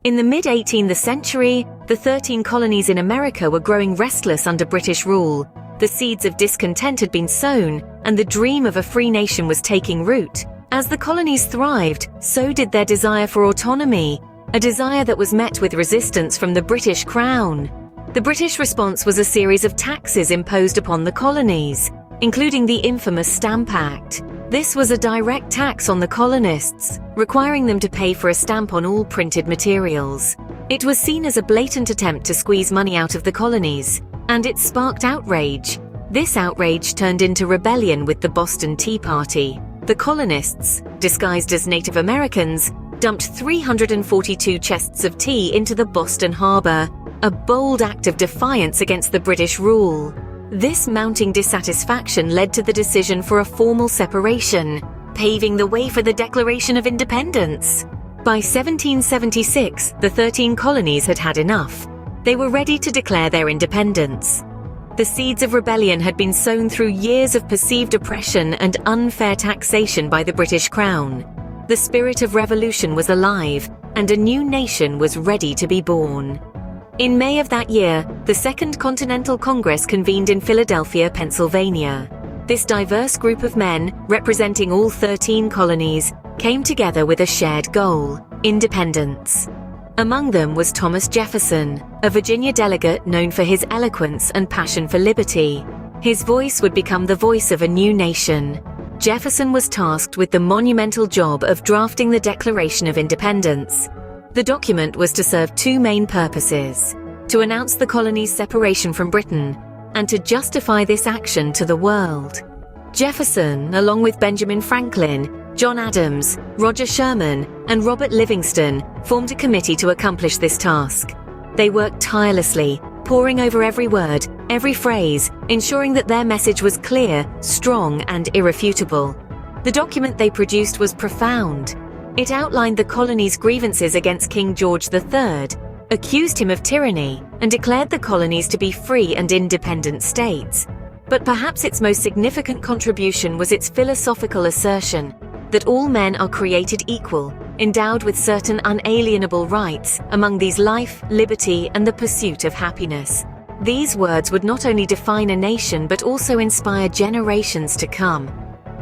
In the mid-18th century, the 13 colonies in America were growing restless under British rule. The seeds of discontent had been sown, and the dream of a free nation was taking root. As the colonies thrived, so did their desire for autonomy, a desire that was met with resistance from the British Crown. The British response was a series of taxes imposed upon the colonies, including the infamous Stamp Act. This was a direct tax on the colonists, requiring them to pay for a stamp on all printed materials. It was seen as a blatant attempt to squeeze money out of the colonies, and it sparked outrage. This outrage turned into rebellion with the Boston Tea Party. The colonists, disguised as Native Americans, dumped 342 chests of tea into the Boston Harbor, a bold act of defiance against the British rule. This mounting dissatisfaction led to the decision for a formal separation, paving the way for the Declaration of Independence. By 1776, the 13 colonies had had enough. They were ready to declare their independence. The seeds of rebellion had been sown through years of perceived oppression and unfair taxation by the British Crown. The spirit of revolution was alive, and a new nation was ready to be born. In May of that year, the Second Continental Congress convened in Philadelphia, Pennsylvania. This diverse group of men, representing all 13 colonies, came together with a shared goal: independence. Among them was Thomas Jefferson, a Virginia delegate known for his eloquence and passion for liberty. His voice would become the voice of a new nation. Jefferson was tasked with the monumental job of drafting the Declaration of Independence. The document was to serve two main purposes: to announce the colony's separation from Britain, and to justify this action to the world. Jefferson, along with Benjamin Franklin, John Adams, Roger Sherman, and Robert Livingston, formed a committee to accomplish this task. They worked tirelessly, poring over every word, every phrase, ensuring that their message was clear, strong, and irrefutable. The document they produced was profound. It outlined the colony's grievances against King George III, accused him of tyranny, and declared the colonies to be free and independent states. But perhaps its most significant contribution was its philosophical assertion that all men are created equal, endowed with certain unalienable rights, among these life, liberty, and the pursuit of happiness. These words would not only define a nation but also inspire generations to come.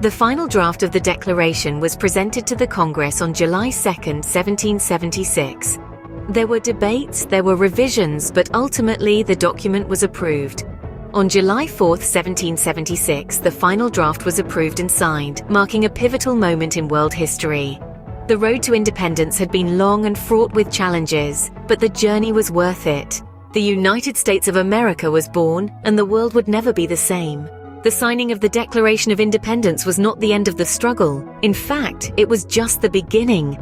The final draft of the Declaration was presented to the Congress on July 2, 1776. There were debates, there were revisions, but ultimately the document was approved. On July 4, 1776, the final draft was approved and signed, marking a pivotal moment in world history. The road to independence had been long and fraught with challenges, but the journey was worth it. The United States of America was born, and the world would never be the same. The signing of the Declaration of Independence was not the end of the struggle. In fact, it was just the beginning.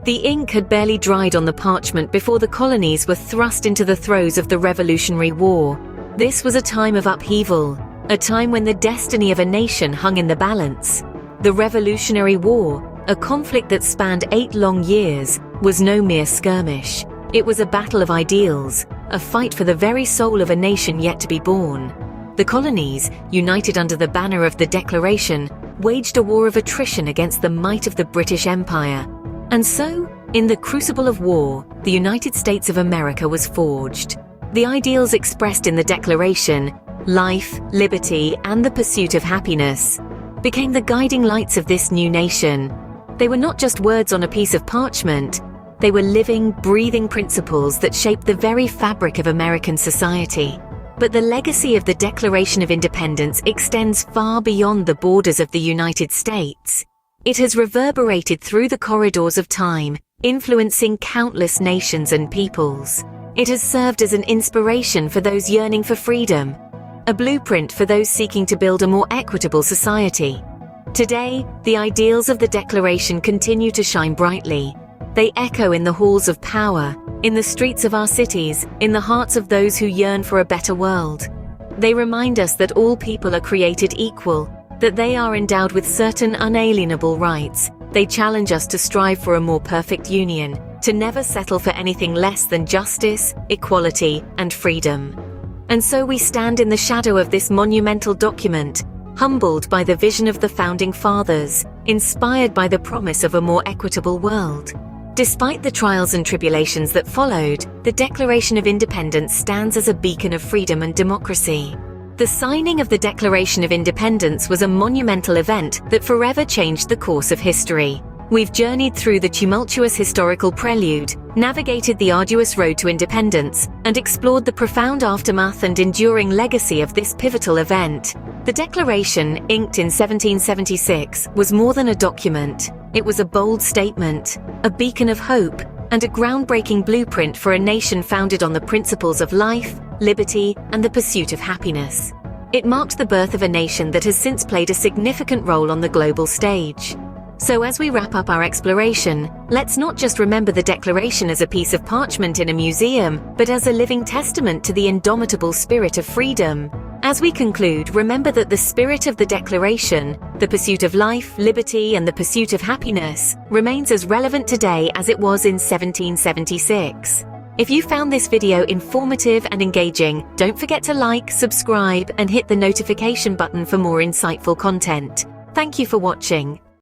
The ink had barely dried on the parchment before the colonies were thrust into the throes of the Revolutionary War. This was a time of upheaval, a time when the destiny of a nation hung in the balance. The Revolutionary War, a conflict that spanned 8 long years, was no mere skirmish. It was a battle of ideals, a fight for the very soul of a nation yet to be born. The colonies, united under the banner of the Declaration, waged a war of attrition against the might of the British Empire. And so, in the crucible of war, the United States of America was forged. The ideals expressed in the Declaration, life, liberty, and the pursuit of happiness, became the guiding lights of this new nation. They were not just words on a piece of parchment. They were living, breathing principles that shaped the very fabric of American society. But the legacy of the Declaration of Independence extends far beyond the borders of the United States. It has reverberated through the corridors of time, influencing countless nations and peoples. It has served as an inspiration for those yearning for freedom, a blueprint for those seeking to build a more equitable society. Today, the ideals of the Declaration continue to shine brightly. They echo in the halls of power, in the streets of our cities, in the hearts of those who yearn for a better world. They remind us that all people are created equal, that they are endowed with certain unalienable rights. They challenge us to strive for a more perfect union, to never settle for anything less than justice, equality, and freedom. And so we stand in the shadow of this monumental document, humbled by the vision of the Founding Fathers, inspired by the promise of a more equitable world. Despite the trials and tribulations that followed, the Declaration of Independence stands as a beacon of freedom and democracy. The signing of the Declaration of Independence was a monumental event that forever changed the course of history. We've journeyed through the tumultuous historical prelude, navigated the arduous road to independence, and explored the profound aftermath and enduring legacy of this pivotal event. The Declaration, inked in 1776, was more than a document. It was a bold statement, a beacon of hope, and a groundbreaking blueprint for a nation founded on the principles of life, liberty, and the pursuit of happiness. It marked the birth of a nation that has since played a significant role on the global stage. So as we wrap up our exploration, let's not just remember the Declaration as a piece of parchment in a museum, but as a living testament to the indomitable spirit of freedom. As we conclude, remember that the spirit of the Declaration, the pursuit of life, liberty, and the pursuit of happiness, remains as relevant today as it was in 1776. If you found this video informative and engaging, don't forget to like, subscribe, and hit the notification button for more insightful content. Thank you for watching.